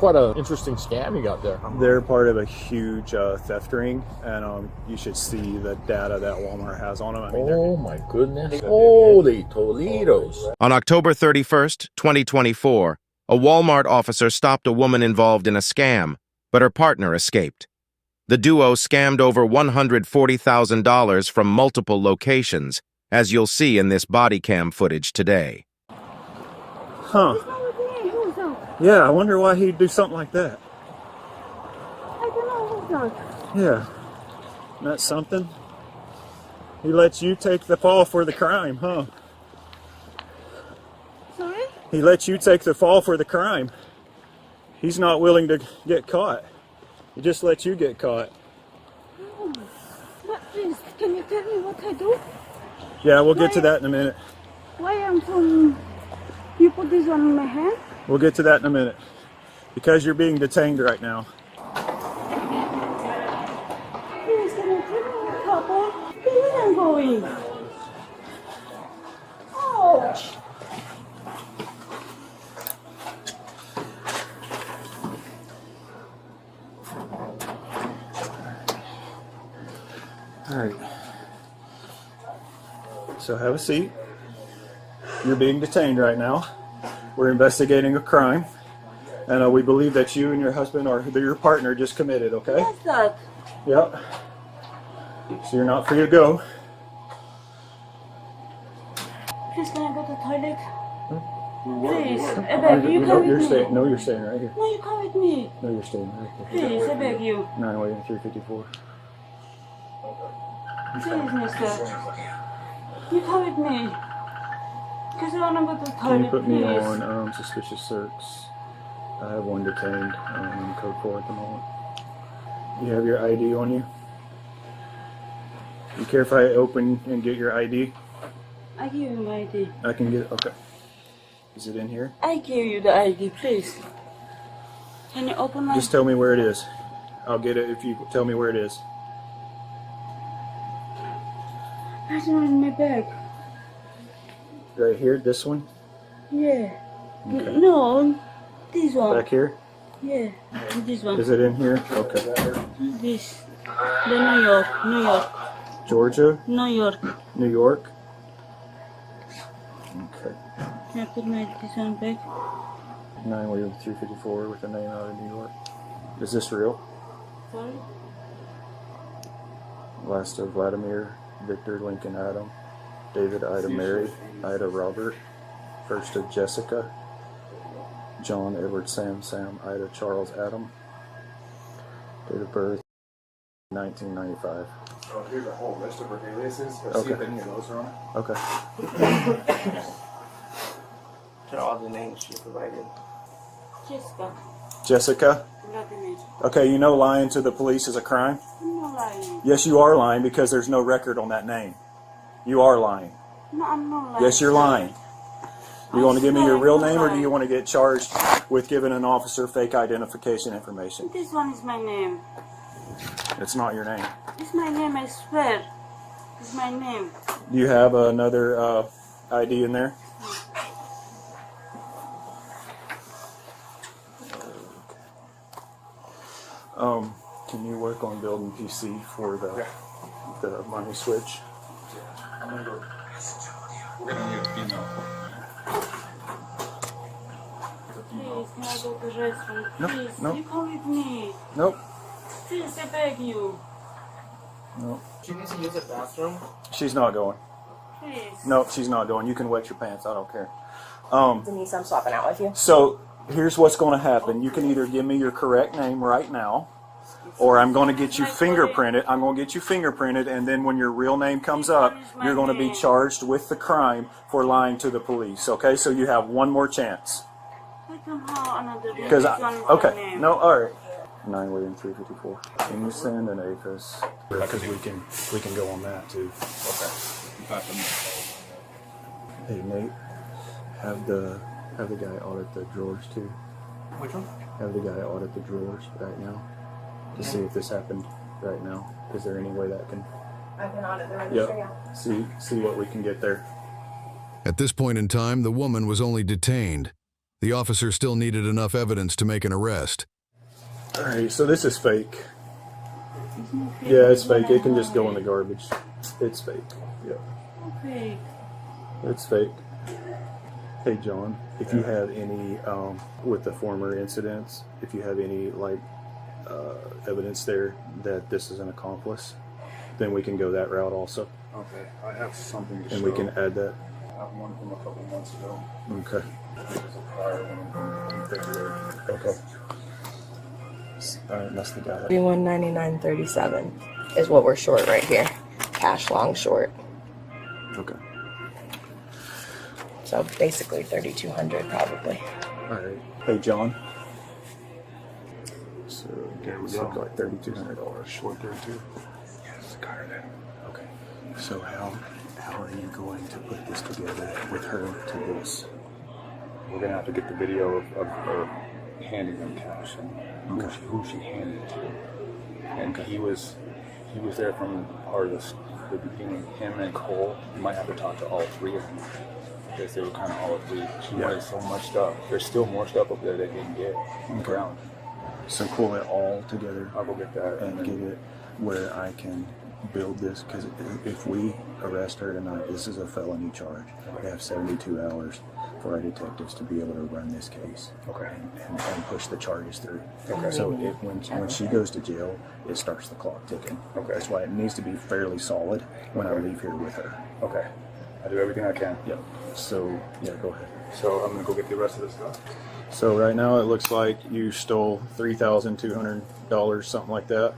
Quite an interesting scam you got there. They're part of a huge theft ring, and you should see the data that Walmart has on them. I mean, oh my goodness. Holy Toledos. On October 31st, 2024, a Walmart officer stopped a woman involved in a scam, but her partner escaped. The duo scammed over $140,000 from multiple locations, as you'll see in this body cam footage today. Huh. Yeah, I wonder why he'd do something like that. I don't know who's that. Yeah. That's something. He lets you take the fall for the crime, huh? Sorry? He lets you take the fall for the crime. He's not willing to get caught. He just lets you get caught. Oh, but please, can you tell me what I do? Yeah, we'll get to that in a minute. Why am some... You put this one in my hand? We'll get to that in a minute. Because you're being detained right now. Please, can you tell me what happened? Where am I going? Oh! Alright. So have a seat. You're being detained right now. We're investigating a crime. And we believe that you and your husband or your partner just committed, okay? What's that? Yep. So you're not free to go. Please, can I go to the toilet? Please, I beg you, come with me. No, you're staying right here. No, you come with me. No, you're staying right here. Please, I beg you. 9-354. Please, mister. You come with me. Because I want to go to the toilet, Can you put me please. on suspicious search? I have one detained in code 4 at the moment. You have your ID on you? You care if I open and get your ID? I give you my ID. I can get it? Okay. Is it in here? I give you the ID, please. Can you open my... Just tell me where it is. I'll get it if you tell me where it is. That's not in my bag. Right here, this one? Yeah. Okay. No, this one. Back here? Yeah, this one. Is it in here? Okay. This. The New York. New York. Georgia? New York. New York? Okay. Can I put my this one back? 9-354 with a name out of New York. Is this real? Sorry? Last of Vladimir, Victor, Lincoln, Adam, David, Ida, Mary, Ida, Robert, first of Jessica, John, Edward, Sam, Ida, Charles, Adam, date of birth, 1995. So here's a whole list of her aliases. Let's Okay. see if any of those are on it. Okay. To all the names she provided. Jessica. Jessica? Vladimir. Okay, you know lying to the police is a crime? I'm not lying. Yes, you are lying because there's no record on that name. You are lying. No, I'm not lying. Yes, you're lying. You want to give me your real name, or do you want to get charged with giving an officer fake identification information? This one is my name. It's not your name. It's my name, I swear. It's my name. Do you have another ID in there? Can you work on building PC for the money switch? I'm gonna go. We're gonna need a female. Please, can I go to the restroom? No, Please, no. you come with me. Nope. Please, I beg you. Nope. She needs to use the bathroom. She's not going. Please. Nope, she's not going. You can wet your pants. I don't care. Denise, I'm swapping out with you. So here's what's going to happen. You can either give me your correct name right now, or I'm going to get you fingerprinted. I'm going to get you fingerprinted, and then when your real name comes up, you're going to be charged with the crime for lying to the police. Okay, so you have one more chance. I don't have another name. Because This one is my okay, name. no, all right. 9-354. Can you send an APHIS? Because we can go on that too. Okay. Hey Nate, have the guy audit the drawers too. Which one? Have the guy audit the drawers right now to see if this happened right now. Is there any way that can? I can audit the register, yeah. See what we can get there. At this point in time, the woman was only detained. The officer still needed enough evidence to make an arrest. Alright, so this is fake. Yeah, it's fake. It can just go in the garbage. It's fake. Yeah. Okay. It's fake. Hey, John, if you have any, with the former incidents, if you have any, like, evidence there that this is an accomplice, then we can go that route also. Okay, I have something to show. And we can add that. I have one from a couple months ago. Okay. It was a prior one from February. Okay. Alright, that's the guy. 3199.37 is what we're short right here. Cash long short. Okay. So basically 3,200 probably. Alright. Hey, John. So, There we so go. like $3,200. Short there too. Yes, got her then. Okay. So how are you going to put this together with her to this? We're gonna have to get the video of her handing them cash and who she handed it to. And he was there from part of the beginning. Him and Cole. You might have to talk to all three of them because they were kind of all three. She wanted so much stuff. There's still more stuff up there they didn't get on the ground. So pull it all together. I'll go get that and get it where I can build this, because if we arrest her tonight, this is a felony charge. We have 72 hours for our detectives to be able to run this case. Okay. And push the charges through. Okay. So when she goes to jail, it starts the clock ticking. Okay. That's why it needs to be fairly solid when I leave here with her. Okay. I do everything I can. Yep. So yeah, go ahead. So I'm gonna go get the rest of this stuff. So right now it looks like you stole $3,200, something like that.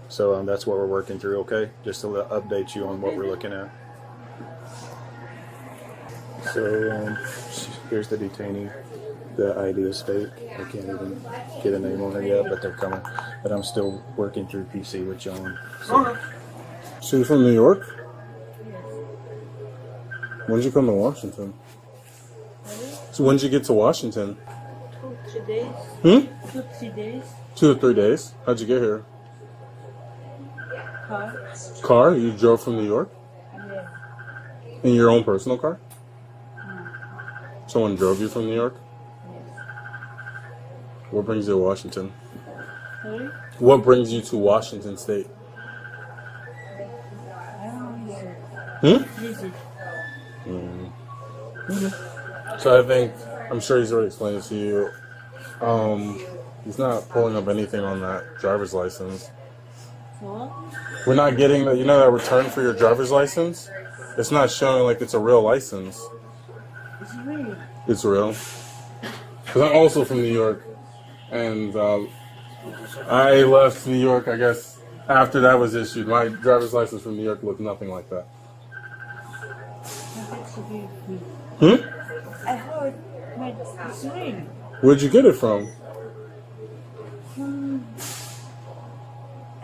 So that's what we're working through, okay? Just to update you on what we're looking at. So here's the detainee. The ID is fake. I can't even get a name on her yet, but they're coming. But I'm still working through PC with John. So. So you're from New York? When did you come to Washington? So when did you get to Washington? 2 days. 2-3 days. 2 to 3 days. How'd you get here? Car. Car? You drove from New York? Yeah. In your own personal car? Someone drove you from New York? Yes. What brings you to Washington? Sorry? What brings you to Washington State? I don't know. Visit. So I think, I'm sure he's already explained it to you. He's not pulling up anything on that driver's license. What? We're not getting that, that return for your driver's license? It's not showing like it's a real license. It's real. It's real. Because I'm also from New York. And I left New York, I guess, after that was issued. My driver's license from New York looked nothing like that. I heard it's real. Where'd you get it from?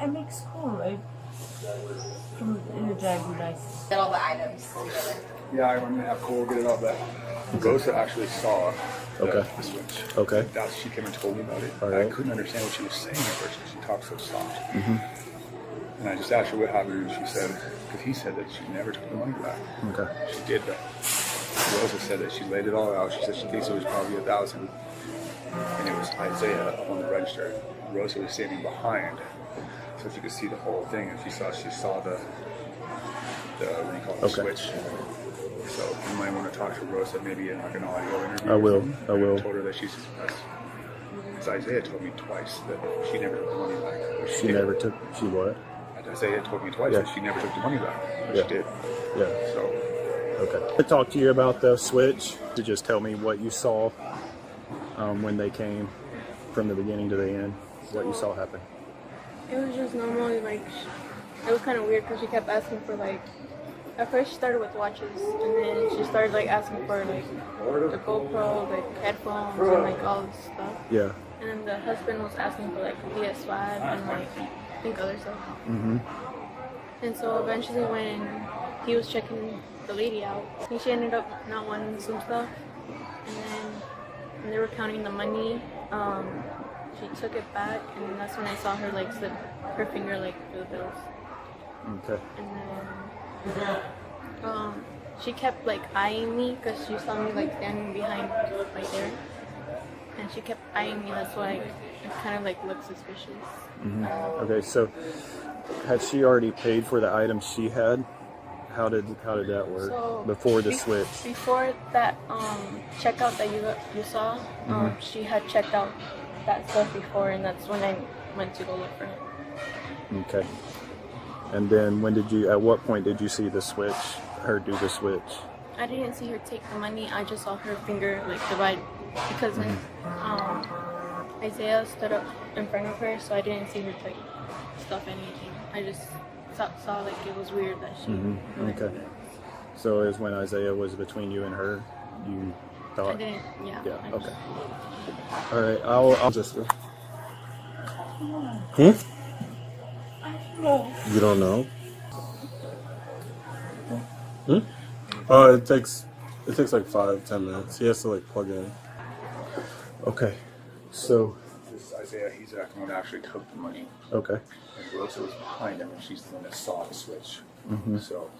I make school, right? From the driving license. Get all the items together. Yeah, I'm gonna have Cole get it all back. Rosa actually saw the switch. Okay. She came and told me about it. All right. I couldn't understand what she was saying at first because she talked so soft. And I just asked her what happened, and she said, because he said that she never took the money back. Okay. She did though. Rosa said that she laid it all out. She said she thinks it was probably 1,000, and it was Isaiah up on the register. Rosa was standing behind, so she could see the whole thing, and she saw the what do you call it, switch. So you might want to talk to Rosa maybe in like an audio interview. I will. I told her that she's. Because Isaiah told me twice that she never took the money back. She never took. She what? Isaiah told me twice that she never took the money back. She did. Yeah. So. Okay. I talked to you about the switch. To just tell me what you saw when they came from the beginning to the end. What you saw happen. It was just normal. Like, it was kind of weird because she kept asking for like. At first, she started with watches, and then she started like asking for like the GoPro, like headphones, and like all this stuff. Yeah. And then the husband was asking for like PS5 and like I think other stuff. And so eventually, when he was checking the lady out, I think she ended up not wanting some stuff. And then when they were counting the money, she took it back, and then that's when I saw her like slip her finger like through the bills. Okay. And then she kept like eyeing me because she saw me like standing behind right there. and she kept eyeing me. That's why it kind of like looked suspicious. Okay, so had she already paid for the items she had? How did that work So before the switch? Before that checkout that you saw, she had checked out that stuff before, and that's when I went to go look for him. Okay. And then at what point did you see her do the switch? I didn't see her take the money. I just saw her finger like divide, because when Isaiah stood up in front of her, so I didn't see her like stuff anything. I just saw like it was weird that she. Okay. So it was when Isaiah was between you and her, you thought? I didn't. Yeah. Yeah. Okay. All right. I'll just. You don't know? It takes like 5-10 minutes. He has to like plug in. Okay. So. This is Isaiah. He's the one that actually took the money. Okay. And Rosa was behind him, and she's the one that saw the switch. So.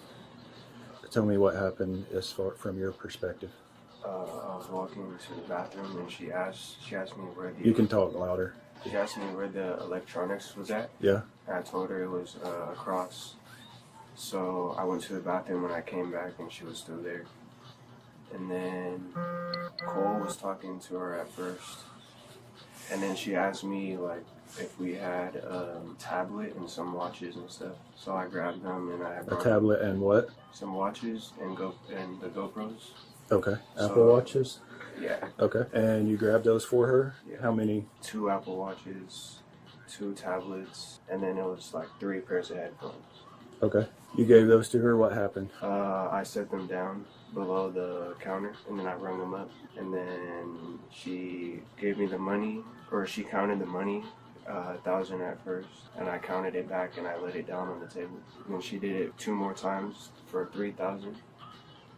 Tell me what happened from your perspective. I was walking to the bathroom and she asked me where the. You can talk louder. She asked me where the electronics was at. Yeah. And I told her it was across. So I went to the bathroom when I came back and she was still there. And then Cole was talking to her at first. And then she asked me like if we had a tablet and some watches and stuff. So I grabbed them and I brought A tablet and what? some watches and the GoPros. Okay. Apple Watches? Yeah. Okay. And you grabbed those for her? Yeah. How many? 2 Apple Watches, 2 tablets, and then it was like 3 pairs of headphones. Okay. You gave those to her. What happened? I set them down below the counter and then I rung them up. And then she gave me the money, or she counted the money, 1,000 at first, and I counted it back and I laid it down on the table. And then she did it 2 more times for 3,000,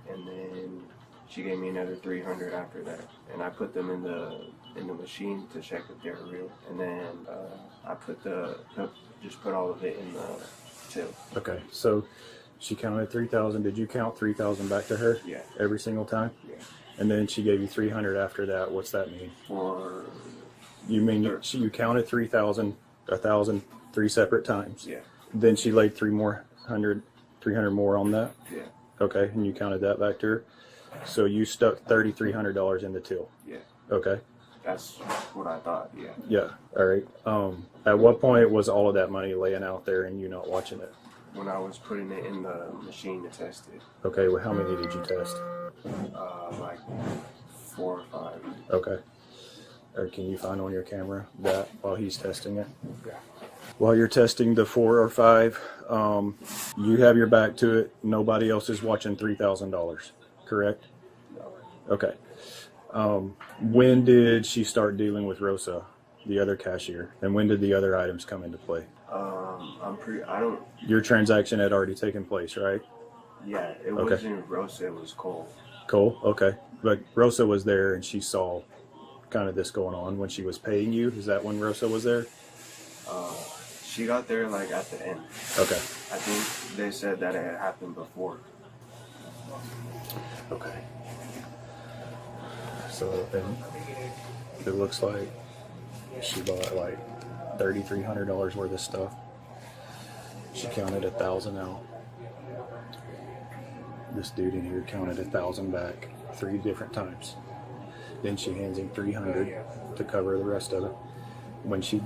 and then she gave me another 300 after that. And I put them in the machine to check if they were real. And then I just put all of it in the till. Okay. So she counted 3,000. Did you count 3,000 back to her? Yeah. Every single time? Yeah. And then she gave you 300 after that. What's that mean? You mean you counted 3,000, 1,000, 3 separate times? Yeah. Then she laid 300 more on that? Yeah. Okay, and you counted that back to her? So you stuck $3,300 in the till? Yeah. Okay. That's what I thought, yeah. Yeah, all right. At what point was all of that money laying out there and you not watching it? When I was putting it in the machine to test it. Okay, well, how many did you test? Like 4 or 5. Okay. Or can you find on your camera that while he's testing it? Yeah. While you're testing the 4 or 5, you have your back to it. Nobody else is watching $3,000, correct? No. Okay. When did she start dealing with Rosa, the other cashier? And when did the other items come into play? Your transaction had already taken place, right? Yeah, it wasn't Rosa, it was Cole. Cole? Okay. But Rosa was there and she saw kind of this going on when she was paying you. Is that when Rosa was there? She got there like at the end. Okay. I think they said that it had happened before. Okay. So then it looks like she bought like $3,300 worth of stuff. She counted 1,000 out. This dude in here counted 1,000 back 3 different times. Then she hands him 300 to cover the rest of it. When she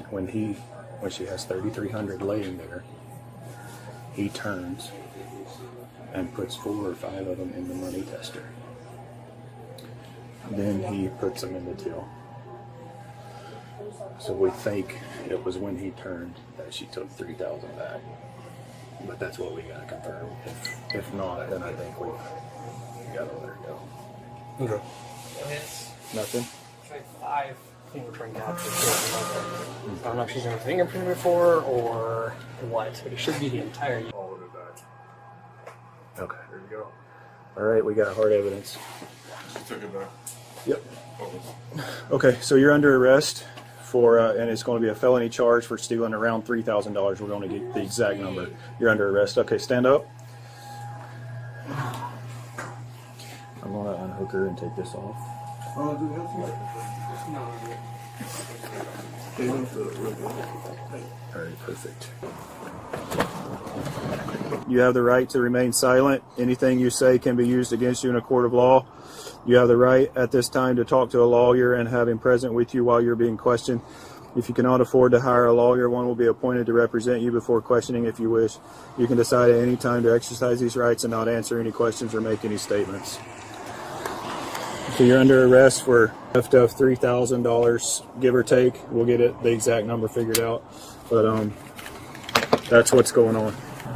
has 3,300 laying there, he turns and puts 4 or 5 of them in the money tester. Then he puts them in the till. So we think it was when he turned that she took 3,000 back. But that's what we gotta confirm. If not, then I think we gotta let her go. Okay. Nothing? Like 5 fingerprint captures. I don't know if she's done a fingerprint before or what, but it should be the entire. Okay. There we go. All right, we got hard evidence. She took it back. Yep. Okay, so you're under arrest for, and it's going to be a felony charge for stealing around $3,000. We're going to get the exact number. You're under arrest. Okay, stand up. I'm going to unhook her and take this off. Alright, perfect. You have the right to remain silent. Anything you say can be used against you in a court of law. You have the right at this time to talk to a lawyer and have him present with you while you're being questioned. If you cannot afford to hire a lawyer, one will be appointed to represent you before questioning if you wish. You can decide at any time to exercise these rights and not answer any questions or make any statements. So you're under arrest for theft of $3,000, give or take. We'll get the exact number figured out. But that's what's going on.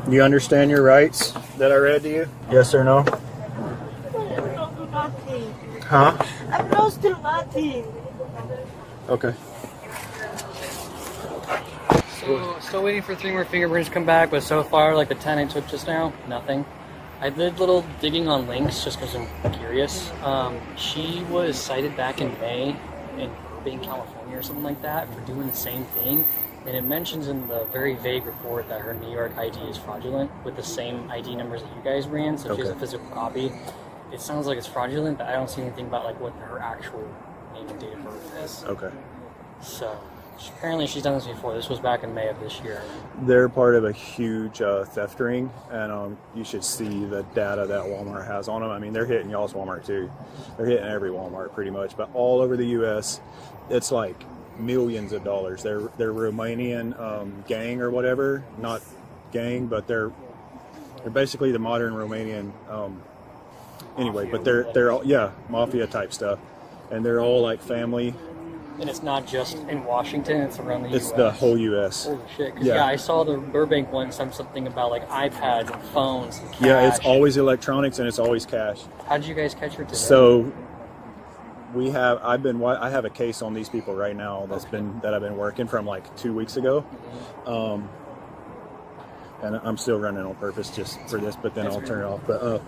You understand your rights that I read to you? Yes or no? I'm not doing nothing. Huh? I'm not still nothing. Okay. So, still waiting for 3 more fingerprints to come back, but so far, like the 10 I took just now, nothing. I did little digging on links just because I'm curious. She was cited back in May in Burbank, California or something like that for doing the same thing. And it mentions in the very vague report that her New York ID is fraudulent with the same ID numbers that you guys ran. So if she has a physical copy, it sounds like it's fraudulent, but I don't see anything about like what her actual name and date of birth is. Okay. So apparently she's done this before. This was back in May of this year. They're part of a huge theft ring, and you should see the data that Walmart has on them. I mean, they're hitting y'all's Walmart too. They're hitting every Walmart pretty much, but all over the U.S., it's like millions of dollars. They're Romanian gang or whatever, not gang, but they're basically the modern Romanian. Anyway, but they're all mafia type stuff, and they're all like family. And it's not just in Washington, it's around the U.S. It's the whole U.S. Holy shit. Because, I saw the Burbank one, something about, like, iPads and phones and cash. Yeah, it's always electronics and it's always cash. How did you guys catch her today? So, I have a case on these people right now that I've been working from, like, 2 weeks ago. And I'm still running on purpose just for this, but then I'll turn it off. But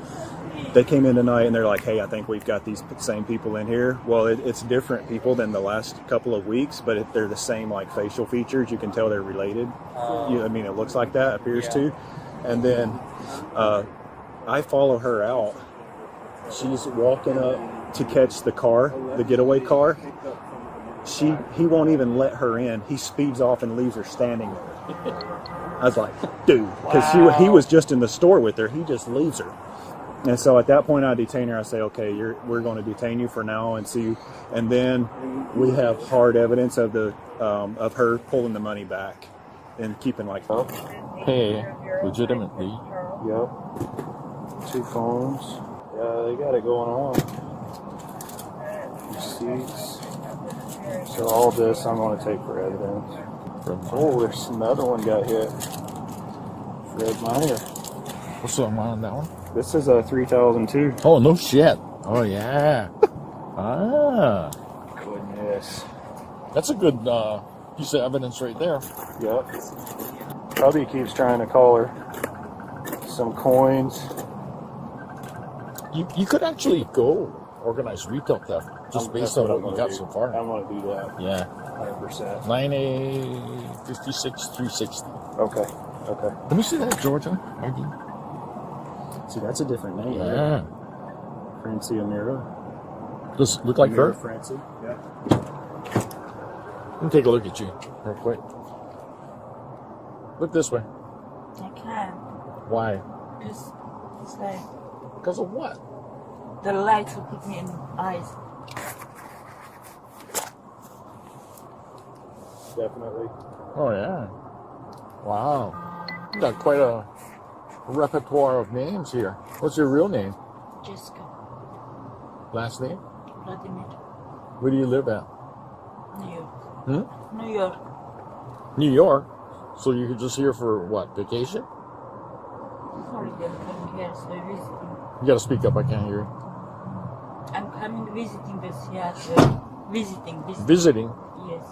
they came in tonight and they're like, hey, I think we've got these same people in here. Well, it's different people than the last couple of weeks, but they're the same like facial features. You can tell they're related. I mean, it looks like that, appears to. And then I follow her out. She's walking up to catch the car, the getaway car. He won't even let her in. He speeds off and leaves her standing there. I was like, dude, because he was just in the store with her. He just leaves her. And so at that point, I detain her. I say, okay, we're going to detain you for now and see. And then we have hard evidence of of her pulling the money back and keeping like. Hey, legitimately. Yep. 2 phones. Yeah, they got it going on. Receipts. So all this I'm going to take for evidence. Oh, there's another one got hit. Fred Meyer. What's the amount on that one? This is a 3002. Oh, no shit. Oh, yeah. Goodness. That's a good piece of evidence right there. Yep. Hubby keeps trying to call her. Some coins. You could actually go organize retail theft just based on what you got so far. I'm going to do that. Yeah. 100%. 9A 56 360. Okay. Let me see that Georgia ID. See, that's a different name. Yeah. Right? Francie Amira. Does it look like her? Francie. Yeah. Let me take a look at you real quick. Look this way. I can't. Why? Because it's like Because of what? the lights will hit me in the eyes. Definitely. Oh, yeah. Wow. You got quite a repertoire of names here. What's your real name? Jessica. Last name? Vladimir. Where do you live at? New York. Hmm? New York. New York? So you're just here for what, vacation? Sorry, I'm coming here, so visiting. You gotta speak up, I can't hear you. I'm coming visiting this year. Visiting. Visiting? Yes.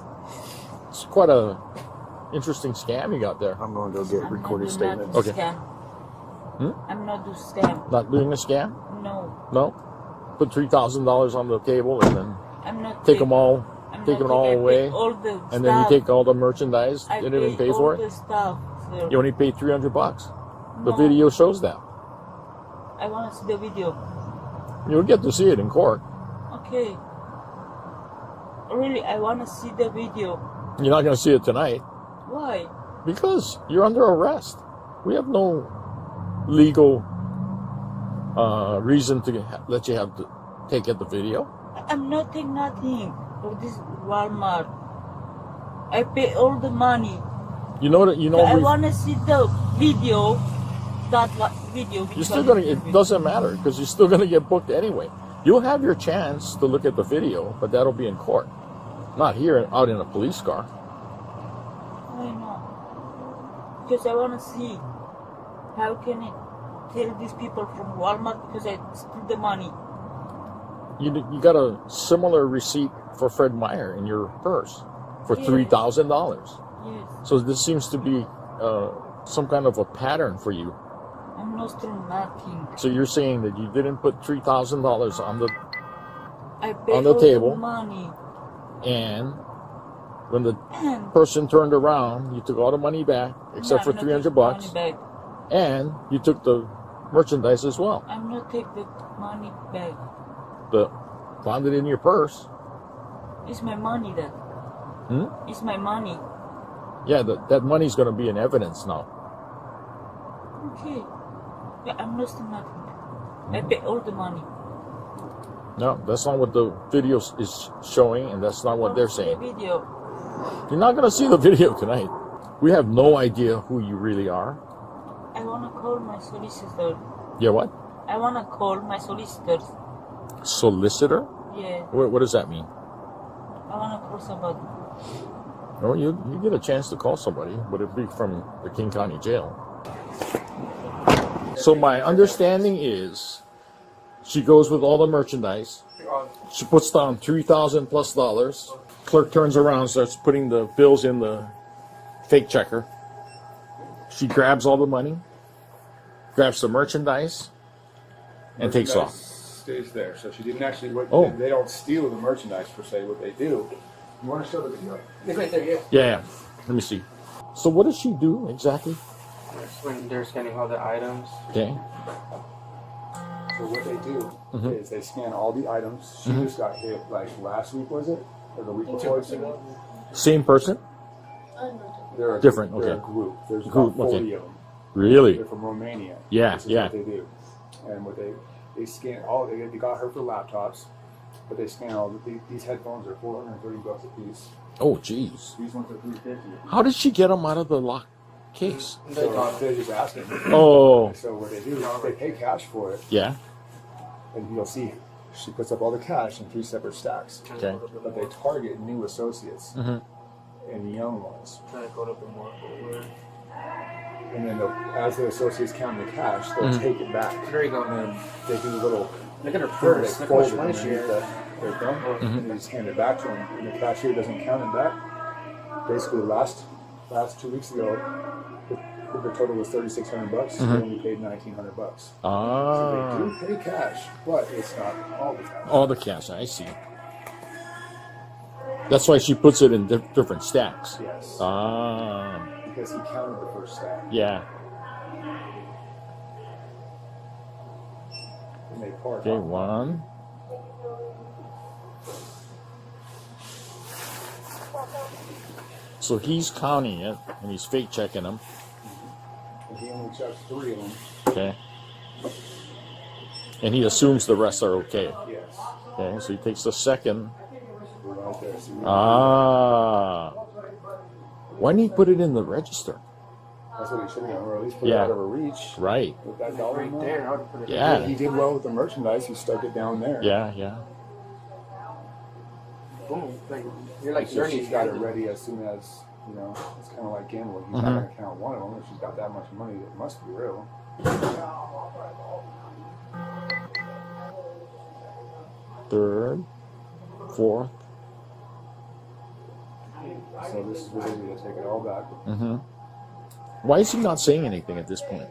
It's quite a interesting scam you got there. I'm going to go get recorded statements. Okay. Scam. I'm not doing scam. Not doing a scam? No. No? Put $3,000 on the table and then I'm not take them all I away, pay all the and then you stuff. take all the merchandise. I You didn't even pay all for the it. stuff. So You only paid $300. The No. video shows that. I want to see the video. You'll get to see it in court. Okay. Really, I want to see the video. You're not going to see it tonight. Why? Because you're under arrest. We have no legal reason to let you have to take the video. I'm not taking nothing for this Walmart. I pay all the money. You know that. You know. I want to see the video. That video. You're still gonna. It doesn't matter because you're still gonna get booked anyway. You'll have your chance to look at the video, but that'll be in court, not here out in a police car. I know. Because I want to see how can I tell these people from Walmart because I steal the money. You got a similar receipt for Fred Meyer in your purse for $3,000. Yes. So this seems to be some kind of a pattern for you. I'm not stealing nothing. So you're saying that you didn't put $3,000 on the table, table, money. and when the person turned around, you took all the money back except for $300, and you took the merchandise as well. I'm not take the money back. Found it in your purse. It's my money, Dad. It's my money. Yeah, that money's going to be in evidence now. Okay. Yeah, I'm not stealing nothing. I pay all the money. No, that's not what the video is showing, and that's not what they're saying. The video. You're not going to see the video tonight. We have no idea who you really are. I want to call my solicitor. Yeah, what? I want to call my solicitors. Solicitor? Yeah. What does that mean? I want to call somebody. Oh, you get a chance to call somebody, but it'd be from the King County Jail. So my understanding is she goes with all the merchandise. She puts down $3,000 plus. Clerk turns around, starts putting the bills in the fake checker. She grabs all the money, grabs the merchandise, and takes off. Stays there, so she didn't actually. They don't steal the merchandise per se. What they do. You want to show the video? It's right there, yeah. Yeah. Let me see. So what does she do exactly? When they're scanning all the items. Okay. So what they do is they scan all the items. She just got hit like last week, was it? Or the week before? Same person? They're different. They're Okay. a group. There's Group. about 40 Okay. of them. Really? They're from Romania. Yeah. This is Yeah. what they do. And what they scan all. They got her for laptops, but they scan all. These headphones are $430 a piece. Oh, jeez. These ones are $350. How did she get them out of the lock case? So they're just asking. Oh. So what they do is they pay cash for it. Yeah. And you'll see she puts up all the cash in 3 separate stacks. Okay. But they target new associates and young ones. And then as the associates count the cash, they'll take it back. There you go. And they do a little. Look at her They purse. Look how fold much it money she underneath has. their thumb, and they just hand it back to them. And the cashier doesn't count it back. Basically, last 2 weeks ago, the total was $3,600. They only paid $1,900. Ah. So they do pay cash, but it's not all the cash. All the cash, I see. That's why she puts it in different stacks. Yes. Ah. Because he counted the first stack. Yeah. And they part Okay, one. So he's counting it, and he's fake checking them. And he only checks 3 of them. Okay. And he assumes the rest are okay. Yes. Okay, so he takes the second. Right there. So Ah. Why didn't he put it in the register? that's what he should have done, or at least put it out of her reach. Right. With that dollar Right amount. there. How to put it Yeah. He did well with the merchandise. He stuck it down there. Yeah, yeah. Boom. Like, you're like So she's journey. got it ready as soon as, it's kind of like gambling. He's not going to count one of them. If she's got that much money, it must be real. Third, fourth. So this is where they need to take it all back. Why is he not saying anything at this point?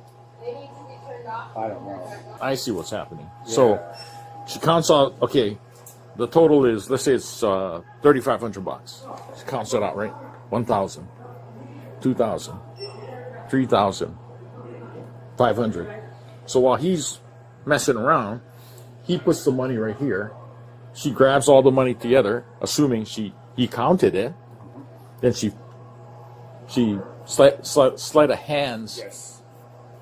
I don't know. I see what's happening. So she counts out. Okay, the total is, let's say it's $3,500. She counts it out, right? 1,000, 2,000, 3,000, 500. So while he's messing around, he puts the money right here she grabs all the money together, assuming he counted it. Then she sleight of hands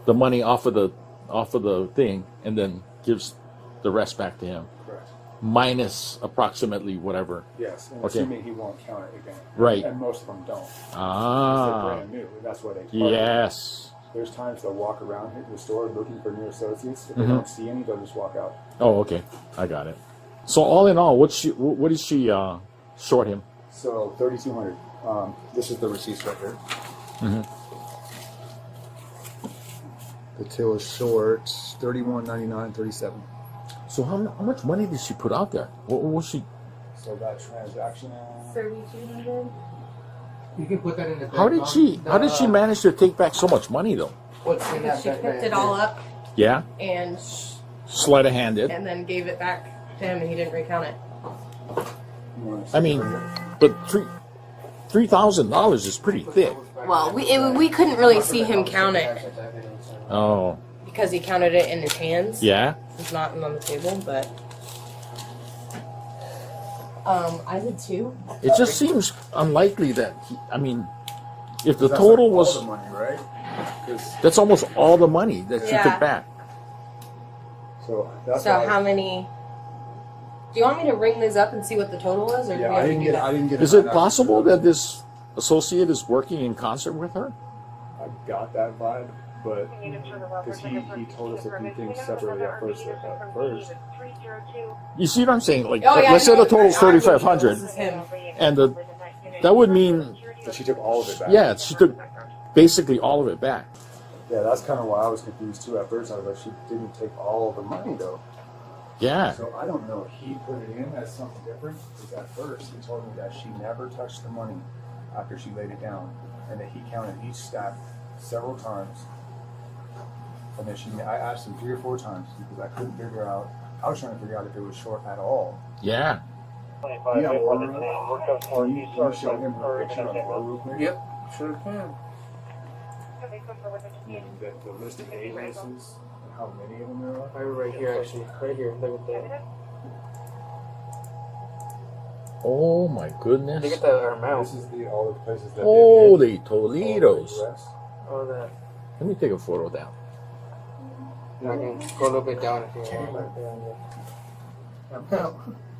the money off of the thing, and then gives the rest back to him. Correct. Minus approximately whatever. Yes, and Okay. assuming he won't count it again. Right. And most of them don't. Ah. They're brand new. That's why they park. Yes. There's times they'll walk around the store looking for new associates. If they don't see any, they'll just walk out. Oh, okay. I got it. So all in all, what did she short him? So 3,200. This is the receipts right here. The till is short 31.99.37. So how much money did she put out there? What was she? So that transaction. 3,200. You can put that in the. How did she manage to take back so much money though? What's in that She picked it all up Yeah. and Sleight of hand it. and then gave it back to him, and he didn't recount it. I mean, but $3,000 is pretty thick. Well, we couldn't really see him count it Oh. because he counted it in his hands. Yeah. It's not on the table, but I did too. It just seems unlikely that if the total was all the money, right? that's almost all the money that she took back. So that's So how many? Do you want me to ring these up and see what the total was, or do Yeah, we have to do that? I didn't get. Is it possible that this associate is working in concert with her? I got that vibe, but because he told us a few things separately at first. You see what I'm saying? Like, Oh, yeah, let's say the total's I know. 3,500, This is him. and that would mean That she took all of it back. yeah, she took basically all of it back. Yeah, that's kind of why I was confused too at first. I was like, she didn't take all of the money though. Yeah. So I don't know if he put it in as something different. Because at first he told me that she never touched the money after she laid it down, and that he counted each stack several times. And then I asked him 3 or 4 times because I couldn't figure out. I was trying to figure out if it was short at all. Yeah. You have order. Can you show him her picture on the board real quick? Yep, sure can. The list of aliases and how many of them there are. Right here, actually. Right here. Look at that. Oh my goodness. Look at the amount. This is all the places that. Holy Toledos. All that. Let me take a photo of that. I can go a little bit down if you want.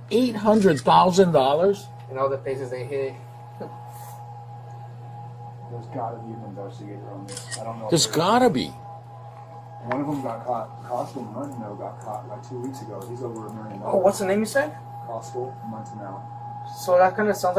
$800,000. And all the places they hit. There's got to be an investigator on this. I don't know. There's gotta be. One of them got caught. Costal Montanel got caught like 2 weeks ago. He's over $1 million. Oh, what's the name you said? Costal Montanel. So that kind of sounds like